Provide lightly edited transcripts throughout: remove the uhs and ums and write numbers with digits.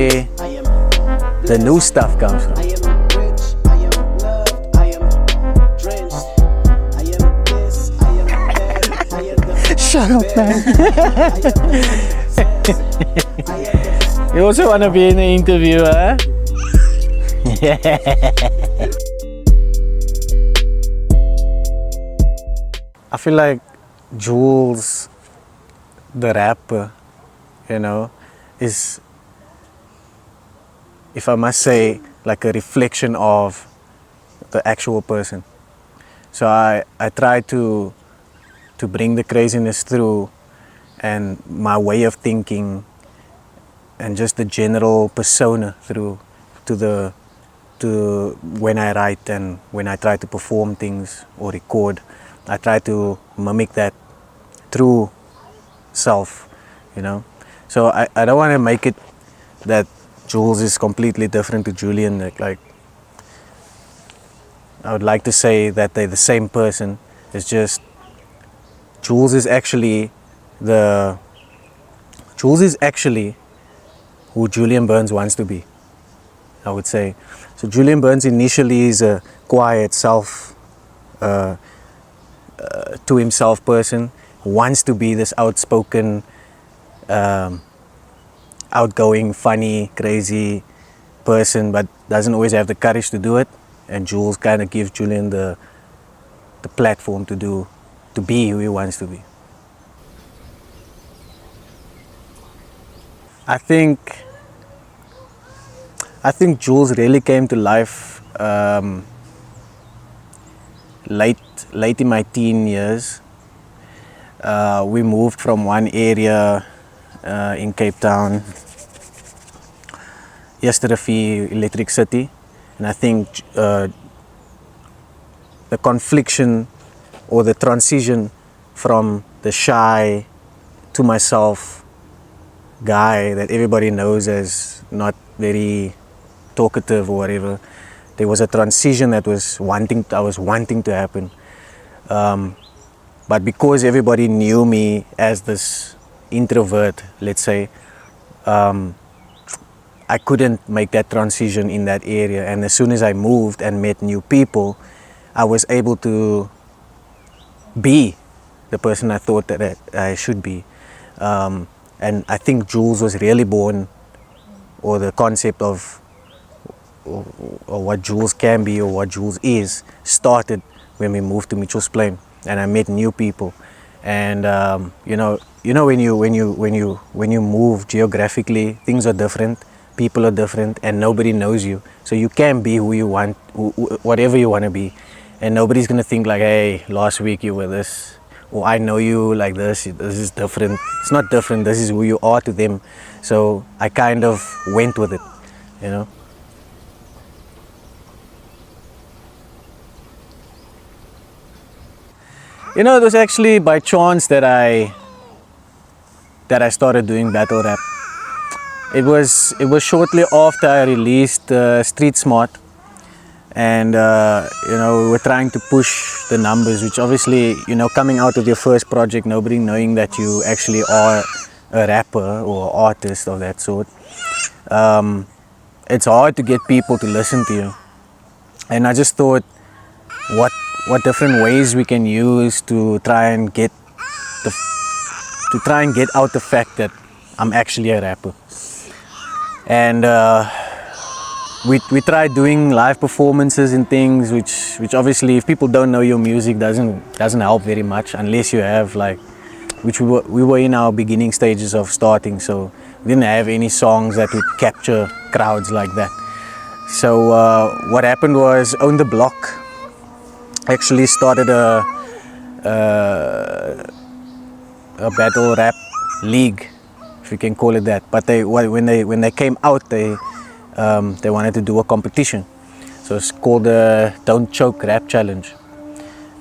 the new stuff comes from. Shut up, man. You also want to be in the interview, huh? I feel like Jules, the rapper, is, if I must say, like a reflection of the actual person. So I try to bring the craziness through, and my way of thinking and just the general persona through to when I write and when I try to perform things or record. I try to mimic that true self, So I don't want to make it that Jules is completely different to Julian. Like I would like to say that they're the same person. It's just Jules is actually who Julian Burns wants to be, I would say. So Julian Burns initially is a quiet, to himself person, wants to be this outspoken, outgoing, funny, crazy person, but doesn't always have the courage to do it. And Jules kind of gives Julian the platform to be who he wants to be. I think Jules really came to life late in my teen years. We moved from one area in Cape Town, Yesterday Electric City, and I think the confliction or the transition from the shy to myself guy that everybody knows as not very talkative or whatever, there was a transition that I was wanting to happen. But because everybody knew me as this introvert, let's say, I couldn't make that transition in that area. And as soon as I moved and met new people, I was able to be the person I thought that I should be. And I think Jules was really born, or the concept of or what Jules can be or what Jules is started when we moved to Mitchell's Plain, and I met new people. And when you move geographically, things are different, people are different, and nobody knows you. So you can be who you want, whatever you want to be, and nobody's gonna think like, hey, last week you were this, or I know you like this. This is different. It's not different. This is who you are to them. So I kind of went with it, it was actually by chance that I started doing battle rap. It was shortly after I released Street Smart, and we were trying to push the numbers, which obviously, coming out of your first project, nobody knowing that you actually are a rapper or artist of that sort, it's hard to get people to listen to you. And I just thought, what different ways we can use to try and get out the fact that I'm actually a rapper. And we tried doing live performances and things, which obviously, if people don't know your music, doesn't help very much, unless you have which we were in our beginning stages of starting, so we didn't have any songs that would capture crowds like that. So what happened was, On the Block actually started a battle rap league, if you can call it that. But when they came out, they wanted to do a competition. So it's called the Don't Choke Rap Challenge.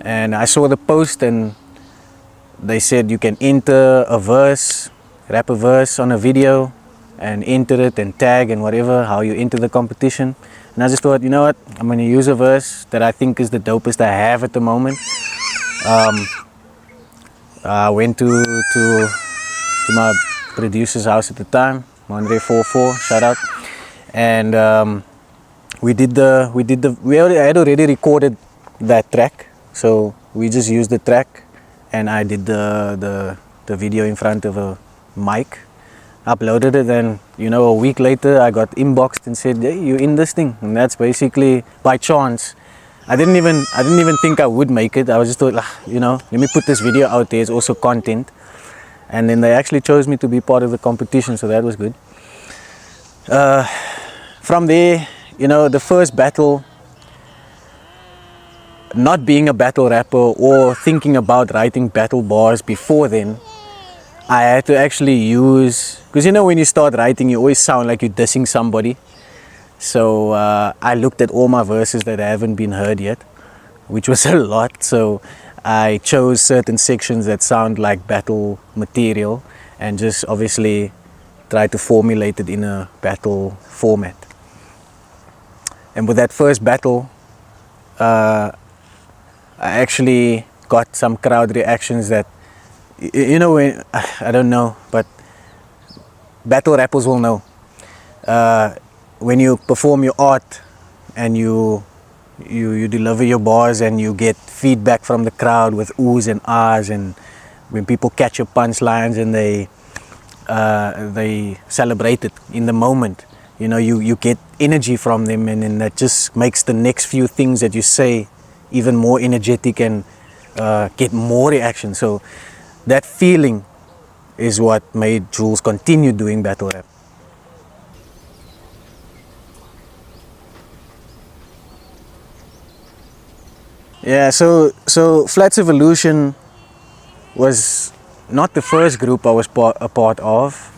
And I saw the post, and they said you can enter a verse, rap a verse on a video, and enter it and tag and whatever, how you enter the competition. And I just thought, you know what, I'm going to use a verse that I think is the dopest I have at the moment. I went to my producer's house at the time, Mondre 44, shout out. And I had already recorded that track, so we just used the track, and I did the video in front of a mic, uploaded it, and a week later I got inboxed and said, hey, you're in this thing. And that's basically by chance. I didn't even think I would make it. I was just thought, let me put this video out there. It's also content. And then they actually chose me to be part of the competition, so that was good. From there, the first battle, not being a battle rapper or thinking about writing battle bars before then, I had to actually use, because when you start writing, you always sound like you're dissing somebody. So I looked at all my verses that haven't been heard yet, which was a lot. So I chose certain sections that sound like battle material and just obviously tried to formulate it in a battle format. And with that first battle, I actually got some crowd reactions that, when, I don't know, but battle rappers will know. When you perform your art and you deliver your bars and you get feedback from the crowd with oohs and ahs, and when people catch your punchlines and they celebrate it in the moment, you get energy from them, and then that just makes the next few things that you say even more energetic and get more reaction. So that feeling is what made Jules continue doing battle rap. Yeah, so Flats Evolution was not the first group I was a part of.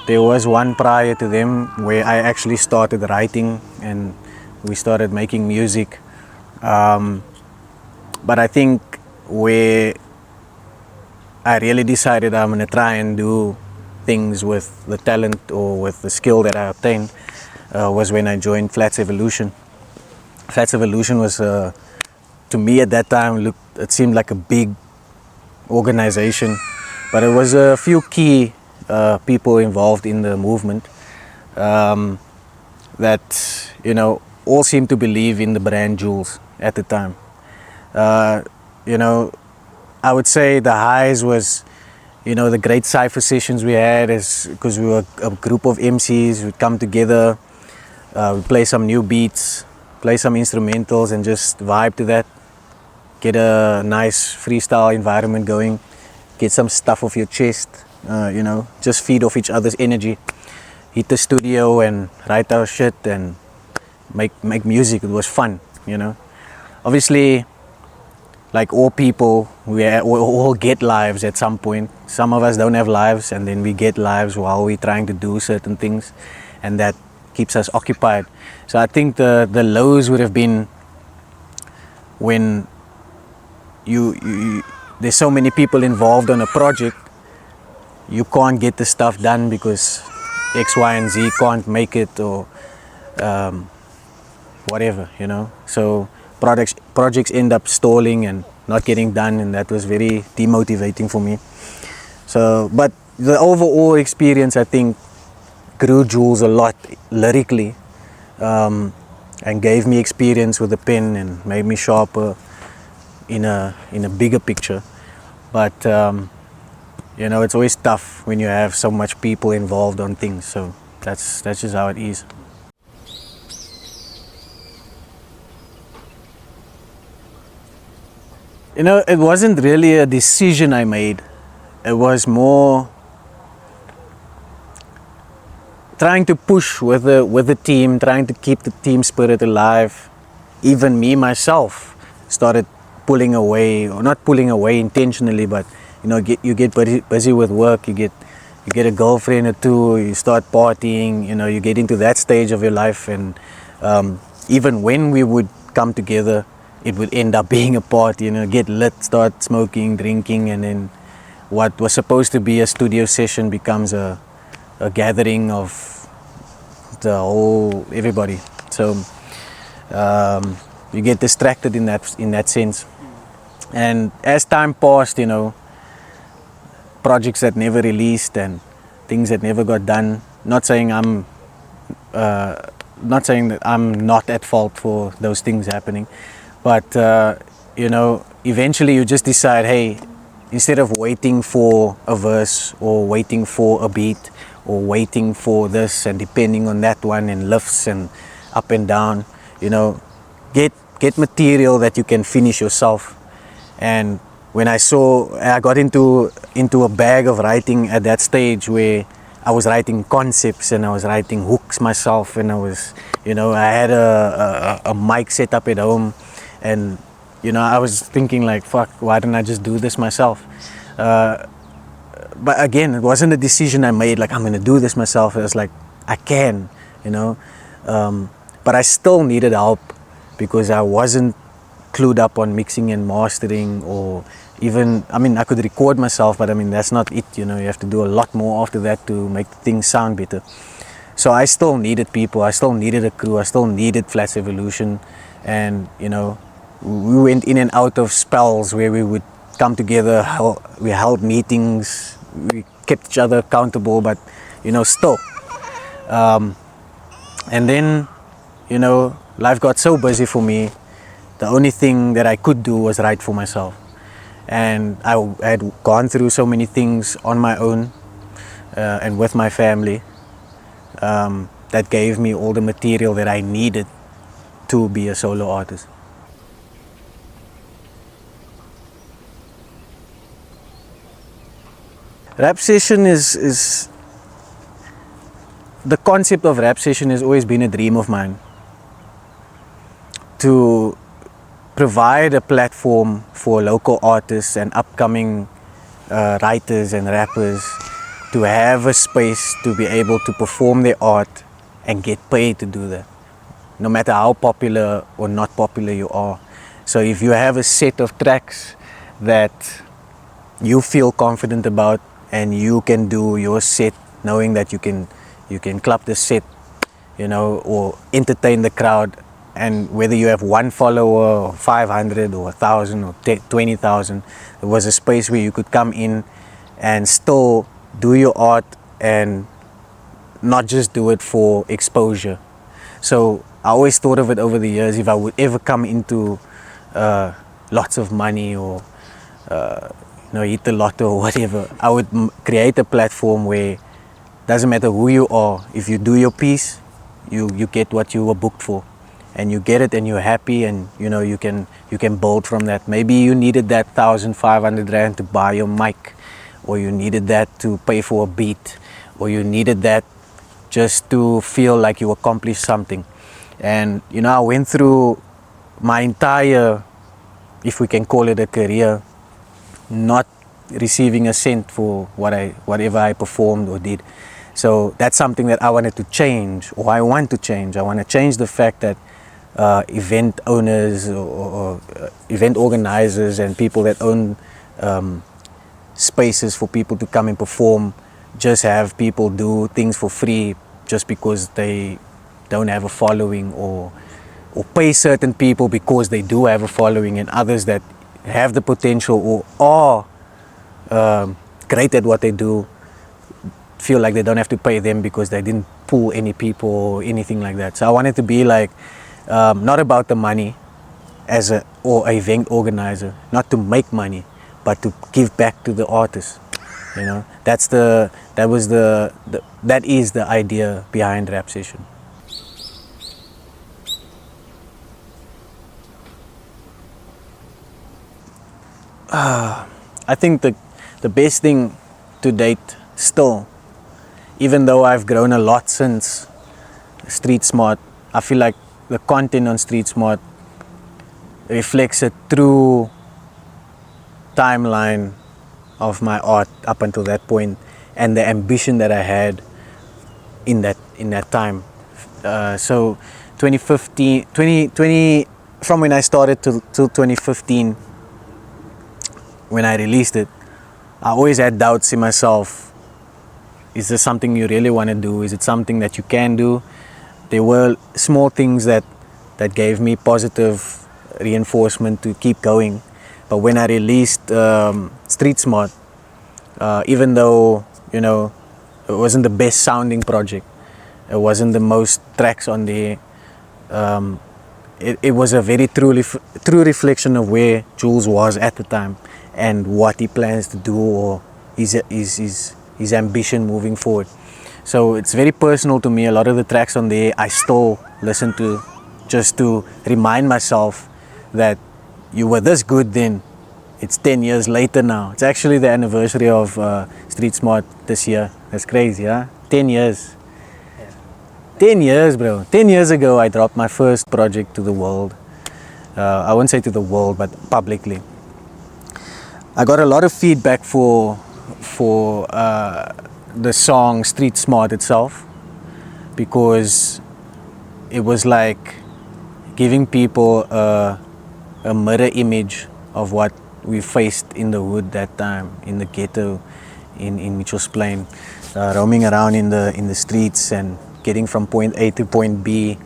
There was one prior to them where I actually started writing and we started making music. But I think where I really decided I'm going to try and do things with the talent or with the skill that I obtained was when I joined Flats Evolution. Flats Evolution was, to me at that time, it seemed like a big organization, but it was a few key people involved in the movement that, all seemed to believe in the brand Jules at the time. I would say the highs was, the great cypher sessions we had, is because we were a group of MCs. We'd come together, we'd play some new beats, play some instrumentals, and just vibe to that. Get a nice freestyle environment going, get some stuff off your chest, just feed off each other's energy. Hit the studio and write our shit and make music. It was fun, Obviously, like all people, we all get lives at some point. Some of us don't have lives, and then we get lives while we're trying to do certain things, and that keeps us occupied. So I think the lows would have been when there's so many people involved on a project, you can't get the stuff done because X, Y, and Z can't make it, or whatever, So projects end up stalling and not getting done, and that was very demotivating for me. So, but the overall experience, I think, grew Jules a lot lyrically, and gave me experience with the pen and made me sharper in a bigger picture. But it's always tough when you have so much people involved on things. So that's just how it is. It wasn't really a decision I made. It was more trying to push with the team, trying to keep the team spirit alive. Even me myself started pulling away, or not pulling away intentionally, but you get busy with work. You get a girlfriend or two. You start partying. You get into that stage of your life, and even when we would come together, it would end up being a party, get lit, start smoking, drinking, and then what was supposed to be a studio session becomes a gathering of the whole everybody. So you get distracted in that sense. And as time passed, projects that never released and things that never got done, Not saying I'm not saying that I'm not at fault for those things happening, but eventually you just decide, hey, instead of waiting for a verse or waiting for a beat or waiting for this and depending on that one and lifts and up and down, get material that you can finish yourself. And when I got into a bag of writing at that stage where I was writing concepts and I was writing hooks myself, and I had a mic set up at home, and I was thinking like, fuck, why didn't I just do this myself? But again, it wasn't a decision I made like I'm gonna do this myself. It was like I can, but I still needed help because I wasn't clued up on mixing and mastering, or even, I could record myself, but that's not it. You have to do a lot more after that to make things sound better. So I still needed people, I still needed a crew, I still needed Flats Evolution. And we went in and out of spells where we would come together, we held meetings, we kept each other accountable, but still. And then life got so busy for me. The only thing that I could do was write for myself. And I had gone through so many things on my own and with my family that gave me all the material that I needed to be a solo artist. Rap session is the concept of rap session has always been a dream of mine, to provide a platform for local artists and upcoming writers and rappers to have a space to be able to perform their art and get paid to do that, no matter how popular or not popular you are. So if you have a set of tracks that you feel confident about and you can do your set knowing that you can club the set, or entertain the crowd, and whether you have one follower or 500 or 1,000 or 20,000, there was a space where you could come in and still do your art and not just do it for exposure. So I always thought of it over the years, if I would ever come into lots of money or hit the lotto or whatever, I would create a platform where doesn't matter who you are, if you do your piece, you get what you were booked for, and you get it and you're happy, and you can build from that. Maybe you needed that 1,500 rand to buy your mic, or you needed that to pay for a beat, or you needed that just to feel like you accomplished something. And I went through my entire, if we can call it a career, not receiving a cent for whatever I performed or did. So that's something that I wanted to change, or I want to change. I want to change the fact that event owners or event organizers and people that own spaces for people to come and perform just have people do things for free just because they don't have a following, or pay certain people because they do have a following, and others that have the potential or are great at what they do feel like they don't have to pay them because they didn't pull any people or anything like that. So I wanted to be like, not about the money or event organizer, not to make money, but to give back to the artists. That is the idea behind Rap Session. I think the best thing to date still, even though I've grown a lot since Street Smart, I feel like the content on Street Smart reflects a true timeline of my art up until that point, and the ambition that I had in that time. So 2015, from when I started till 2015, when I released it, I always had doubts in myself. Is this something you really want to do? Is it something that you can do? There were small things that gave me positive reinforcement to keep going. But when I released Street Smart, even though It wasn't the best sounding project. It wasn't the most tracks on there. It was a very true reflection of where Jules was at the time and what he plans to do, or his ambition moving forward. So it's very personal to me. A lot of the tracks on there I still listen to, just to remind myself that you were this good then. It's 10 years later now. It's actually the anniversary of Street Smart this year. That's crazy, huh? 10 years. 10 years, bro. 10 years ago, I dropped my first project to the world. I won't say to the world, but publicly. I got a lot of feedback for the song Street Smart itself, because it was like giving people a mirror image of what we faced in the hood that time, in the ghetto, in Mitchell's Plain, roaming around in the streets and getting from point A to point B.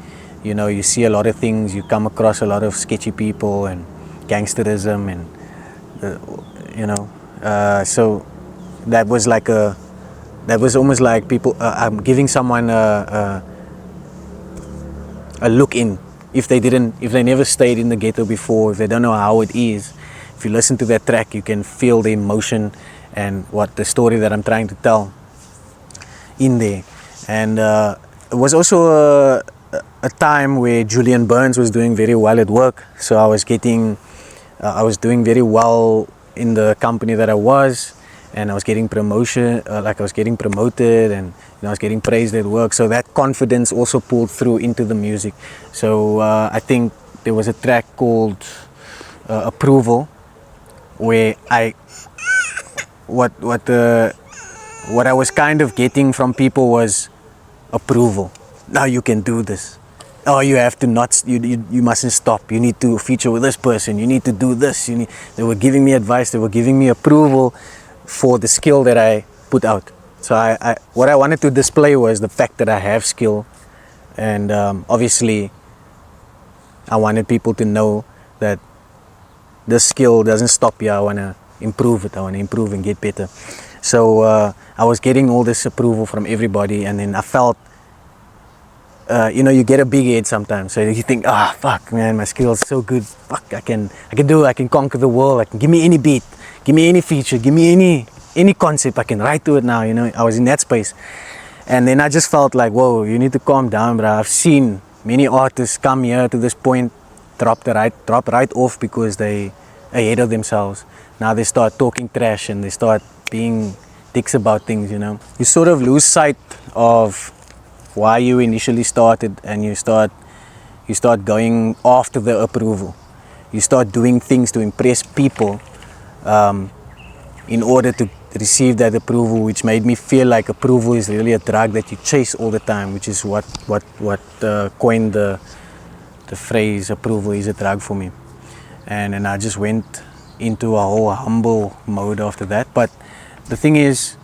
You know, you see a lot of things, you come across a lot of sketchy people and gangsterism, and so that was almost like people, I'm giving someone a look in. If they never stayed in the ghetto before, if they don't know how it is, if you listen to that track, you can feel the emotion and what the story that I'm trying to tell in there. And it was also a time where Julian Burns was doing very well at work. So I was doing very well in the company that I was, and I was getting promoted, and I was getting praised at work. So that confidence also pulled through into the music. So I think there was a track called Approval, where what I was kind of getting from people was approval. Now you can do this. Oh, you have to not. You mustn't stop. You need to feature with this person. You need to do this. They were giving me advice. They were giving me approval for the skill that I put out. So what I wanted to display was the fact that I have skill, and obviously, I wanted people to know that this skill doesn't stop here. I want to improve it. I want to improve and get better. So I was getting all this approval from everybody, and then I felt, you get a big head sometimes. So you think, fuck, man, my skills so good. Fuck, I can do it. I can conquer the world. I can give me any beat, give me any feature, give me any concept. I can write to it now. I was in that space, and then I just felt like, whoa, you need to calm down, bro. I've seen many artists come here to this point, drop right off because they ahead of themselves. Now they start talking trash and they start being dicks about things. You sort of lose sight of why you initially started, and you start going after the approval. You start doing things to impress people in order to receive that approval, which made me feel like approval is really a drug that you chase all the time, which is what coined the phrase approval is a drug for me. And I just went into a whole humble mode after that. But the thing is,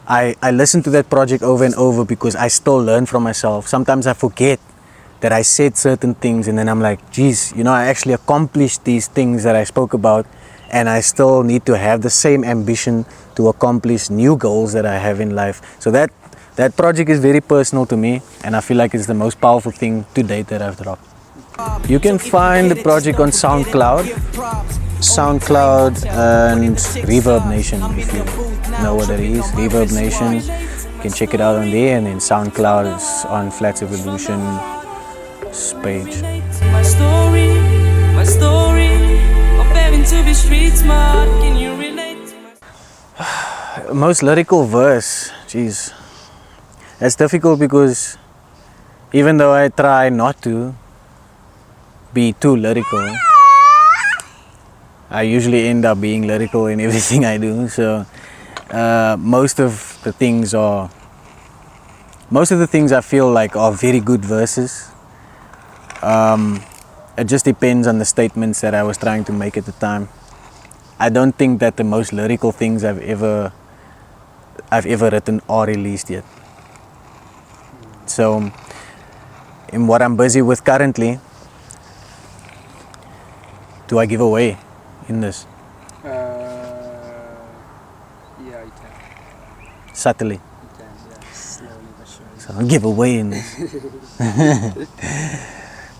I listened to that project over and over because I still learn from myself. Sometimes I forget that I said certain things, and then I'm like, geez, I actually accomplished these things that I spoke about, and I still need to have the same ambition to accomplish new goals that I have in life. So that project is very personal to me, and I feel like it's the most powerful thing to date that I've dropped. You can find the project on SoundCloud and Reverb Nation, if you know what it is. Reverb Nation, you can check it out on there, and then SoundCloud is on Flats Evolution's page. My story of having to be street smart. Can you relate? Most lyrical verse, jeez, that's difficult because even though I try not to be too lyrical, I usually end up being lyrical in everything I do. So most of the things I feel like are very good verses. It just depends on the statements that I was trying to make at the time. I don't think that the most lyrical things I've ever written are released yet. So in what I'm busy with currently, do I give away in this? Yeah, you can. Subtly. You can, yeah. Slowly but surely. So I'll give away in this.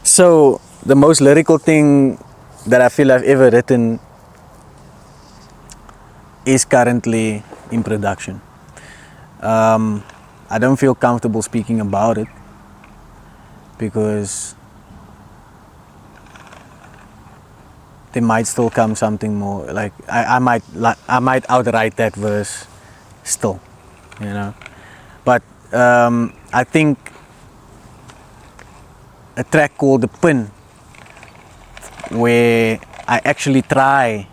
So the most lyrical thing that I feel I've ever written is currently in production. I don't feel comfortable speaking about it because there might still come something more. Like I might outwrite that verse still, you know. But I think a track called The Pin, where I actually try,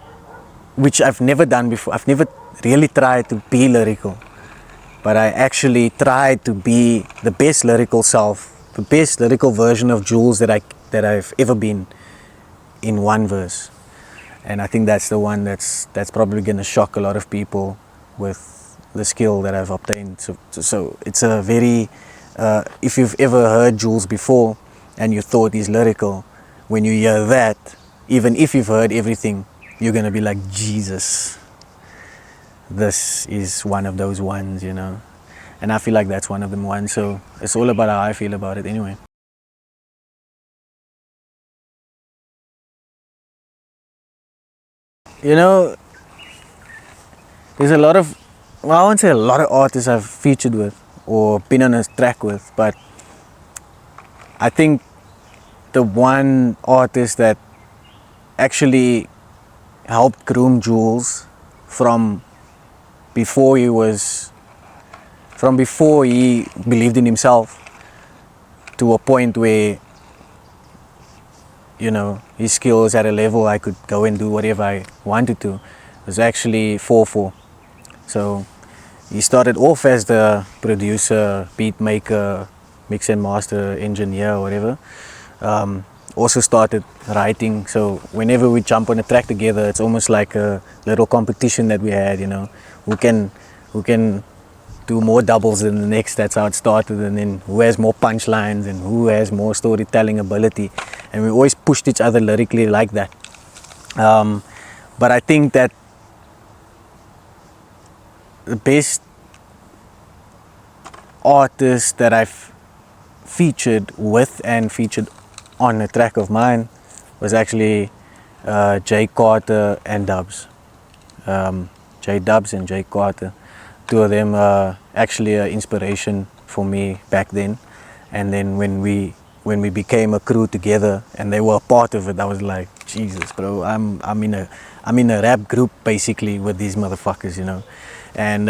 which I've never done before. I've never really tried to be lyrical, but I actually tried to be the best lyrical self, the best lyrical version of Jules that I've ever been in one verse. And I think that's the one that's probably gonna shock a lot of people with the skill that I've obtained. So it's a very, if you've ever heard Jules before and you thought he's lyrical, when you hear that, even if you've heard everything, you're gonna be like, Jesus, this is one of those ones, you know. And I feel like that's one of them ones. So it's all about how I feel about it anyway. You know, there's a lot of, well, I won't say a lot of artists I've featured with or been on a track with, but I think the one artist that actually helped groom Jules from before he believed in himself to a point where, you know, his skills at a level I could go and do whatever I wanted to, was actually 4-4. So he started off as the producer, beat maker, mix and master engineer or whatever. Also started writing, so whenever we jump on a track together, it's almost like a little competition that we had, you know, who can do more doubles than the next. That's how it started. And then who has more punchlines and who has more storytelling ability, and we always pushed each other lyrically like that. But I think that the best artist that I've featured with and featured on a track of mine was actually G.A.W.D and Dubs. G.A.W.D and G.A.W.D. Two of them are actually an inspiration for me back then. And then when we became a crew together and they were a part of it, I was like, Jesus, bro, I'm in a rap group basically with these motherfuckers, you know. And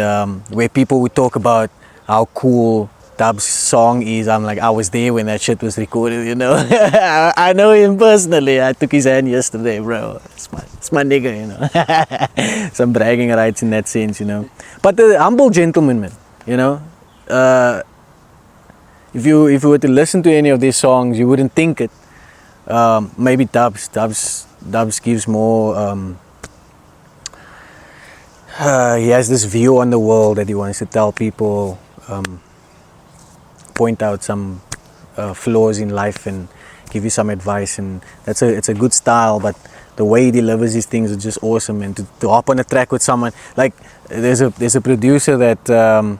where people would talk about how cool Dub's song is, I'm like, I was there when that shit was recorded, you know. I know him personally. I took his hand yesterday, bro. It's my nigga, you know. Some bragging rights in that sense, you know. But the humble gentleman, man, you know. If you were to listen to any of these songs, you wouldn't think it. Maybe Dubs gives more. He has this view on the world that he wants to tell people. Point out some flaws in life and give you some advice, and it's a good style, but the way he delivers these things is just awesome. And to hop on a track with someone like there's a producer that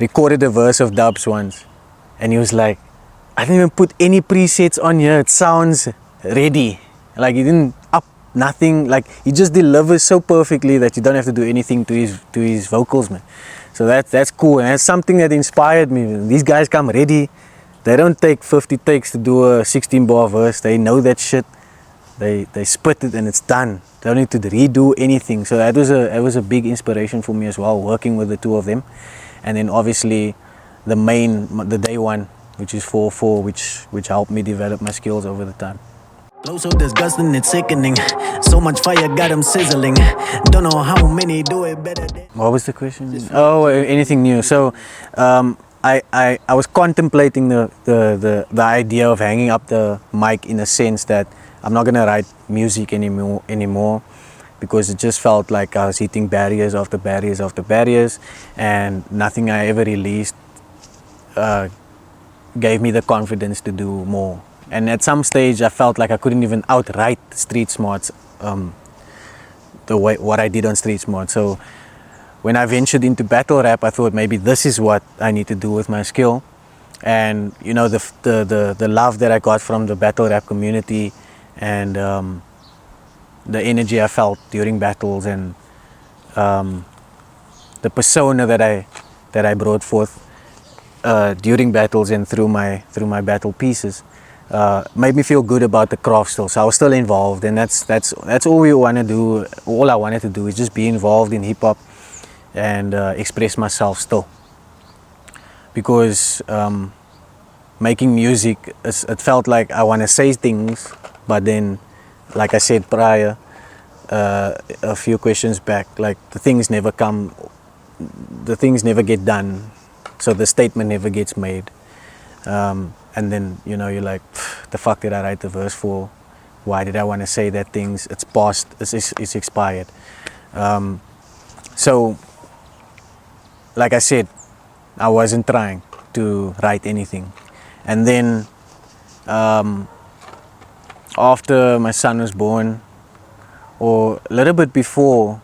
recorded a verse of Dubs once, and he was like, I didn't even put any presets on here, it sounds ready. Like he didn't up nothing, like he just delivers so perfectly that you don't have to do anything to his vocals, man. So that's cool, and that's something that inspired me. These guys come ready. They don't take 50 takes to do a 16-bar verse. They know that shit. They spit it and it's done. They don't need to redo anything. So that was a big inspiration for me as well, working with the two of them. And then obviously the day one, which is 4-4, which helped me develop my skills over the time. Flow so disgusting, it's sickening. So much fire got them sizzling. Don't know how many do it better than... What was the question? Oh, anything new. So I was contemplating the idea of hanging up the mic, in a sense that I'm not gonna write music anymore because it just felt like I was hitting barriers after barriers after barriers, and nothing I ever released gave me the confidence to do more. And at some stage I felt like I couldn't even outright Street Smarts, the way what I did on Street Smart. So when I ventured into battle rap, I thought maybe this is what I need to do with my skill. And you know, the love that I got from the battle rap community, and the energy I felt during battles, and the persona that I brought forth during battles and through my battle pieces, made me feel good about the craft still. So I was still involved, and that's all we want to do. All I wanted to do is just be involved in hip hop and express myself still. Because making music, it felt like I want to say things, but then, like I said prior, a few questions back, like the things never get done, so the statement never gets made. And then, you know, you're like, the fuck did I write the verse for? Why did I want to say that things? It's past, it's expired. So, like I said, I wasn't trying to write anything. And then, after my son was born, or a little bit before,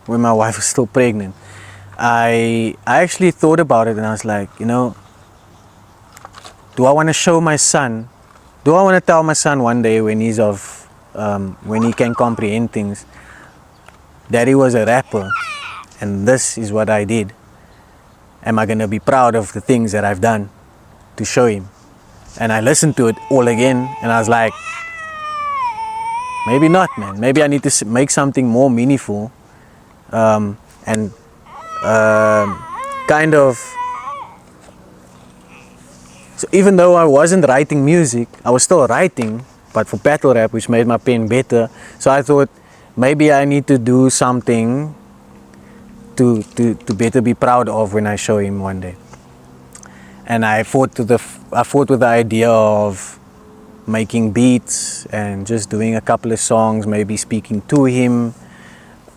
when my wife was still pregnant, I actually thought about it, and I was like, you know, do I want to show my son, do I want to tell my son one day when he's when he can comprehend things, that he was a rapper and this is what I did? Am I going to be proud of the things that I've done to show him? And I listened to it all again, and I was like, maybe not, man. Maybe I need to make something more meaningful, and kind of. So even though I wasn't writing music, I was still writing, but for battle rap, which made my pen better. So I thought maybe I need to do something to better be proud of when I show him one day. And I fought with the idea of making beats and just doing a couple of songs, maybe speaking to him,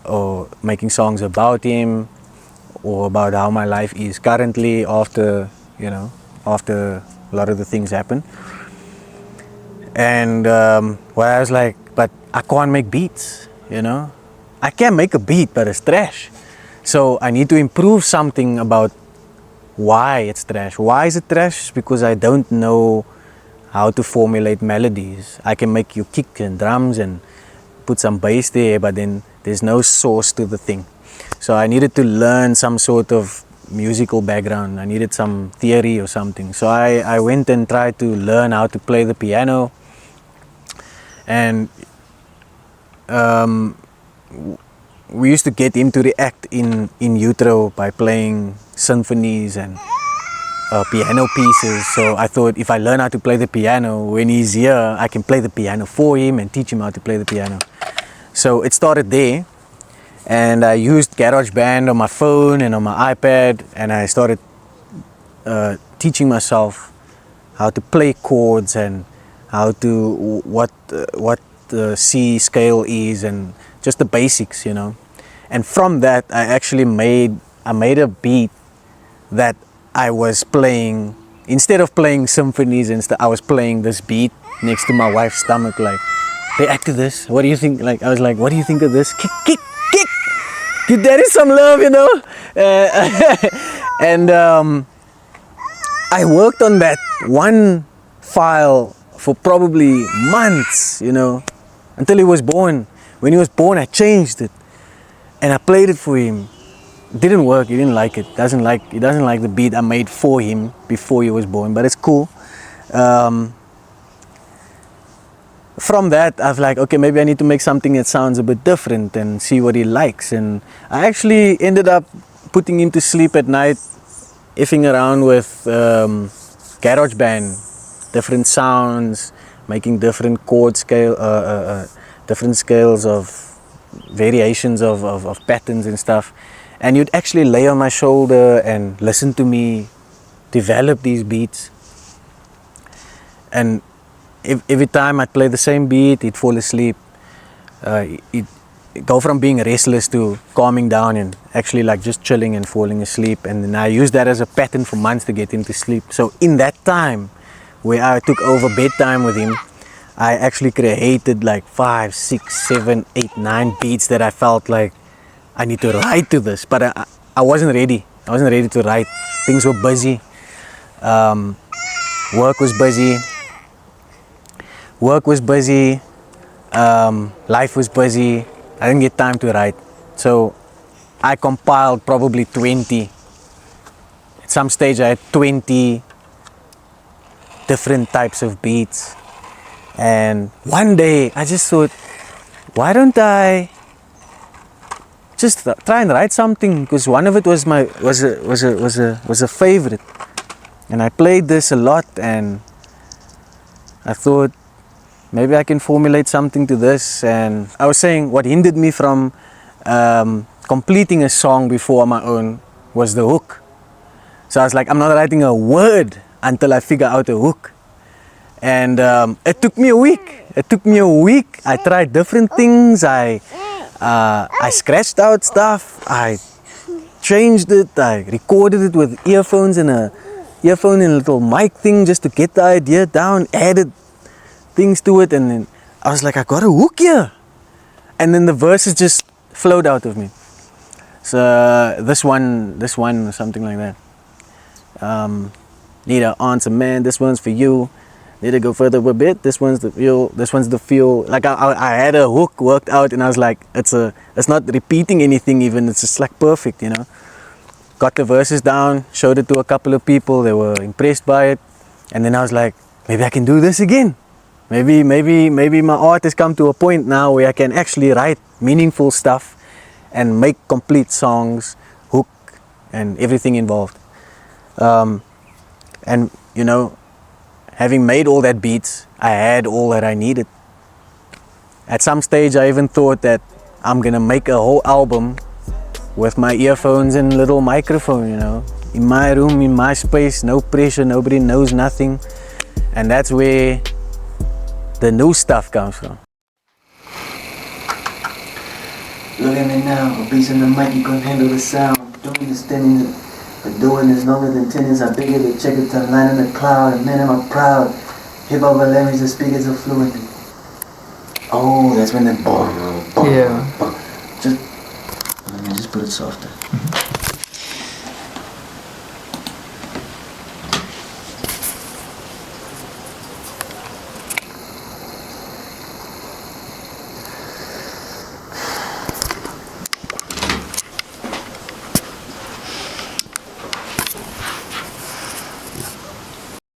or making songs about him, or about how my life is currently after a lot of the things happen. And well, I was like, but I can't make beats, you know. I can make a beat, but it's trash. So I need to improve something about why it's trash. Why is it trash? Because I don't know how to formulate melodies. I can make you kick and drums and put some bass there, but then there's no source to the thing. So I needed to learn some sort of musical background. I needed some theory or something. So I went and tried to learn how to play the piano. And we used to get him to react in utero by playing symphonies and piano pieces. So I thought, if I learn how to play the piano, when he's here, I can play the piano for him and teach him how to play the piano. So it started there, and I used G.A.W.D on my phone and on my iPad, and I started teaching myself how to play chords and how to what the C scale is, and just the basics, you know. And from that, I actually made a beat that I was playing. Instead of playing symphonies and stuff, I was playing this beat next to my wife's stomach, like, react to this. What do you think? Like, I was like, what do you think of this? Kick, kick, kick. Give daddy some love, you know. And I worked on that one file for probably months, you know, until he was born. When he was born, I changed it, and I played it for him. It didn't work. He didn't like it. He doesn't like the beat I made for him before he was born. But it's cool. From that, I was like, okay, maybe I need to make something that sounds a bit different and see what he likes. And I actually ended up putting him to sleep at night, effing around with GarageBand, different sounds, making different chord scale, different scales of variations of patterns and stuff. And you'd actually lay on my shoulder and listen to me develop these beats. And every time I'd play the same beat, he'd fall asleep. He'd go from being restless to calming down and actually like just chilling and falling asleep. And then I used that as a pattern for months to get him to sleep. So in that time where I took over bedtime with him, I actually created like 5, 6, 7, 8, 9 beats that I felt like I need to write to this. But I wasn't ready. I wasn't ready to write. Things were busy. Work was busy. Life was busy. I didn't get time to write. So I compiled probably 20. At some stage I had 20 different types of beats. And one day I just thought, why don't I just try and write something? Because one of it was a favorite. And I played this a lot, and I thought maybe I can formulate something to this. And I was saying what hindered me from completing a song before on my own was the hook. So I was like, I'm not writing a word until I figure out a hook. And it took me a week. I tried different things. I scratched out stuff. I changed it. I recorded it with earphones and a little mic thing just to get the idea down. Added things to it, and then I was like, I got a hook here. And then the verses just flowed out of me. So this one or something like that. Need an answer, man. This one's for you. Need to go further a bit. This one's the fuel. This one's the fuel. Like I had a hook worked out, and I was like, it's not repeating anything even. It's just like perfect, you know. Got the verses down, showed it to a couple of people. They were impressed by it, and then I was like, maybe I can do this again. Maybe my art has come to a point now where I can actually write meaningful stuff and make complete songs, hook, and everything involved. And you know, having made all that beats, I had all that I needed. At some stage I even thought that I'm gonna make a whole album with my earphones and little microphone, you know, in my room, in my space, no pressure, nobody knows nothing. And that's where the new stuff comes from. Look at me now, a beast in the mic, you can handle the sound. Don't understand it, but doing is longer than tennis. I bigger the checker to line in the cloud, and man, am I proud. Hip hop language, the speakers are fluent. Oh, that's when the Yeah. Just put it softer.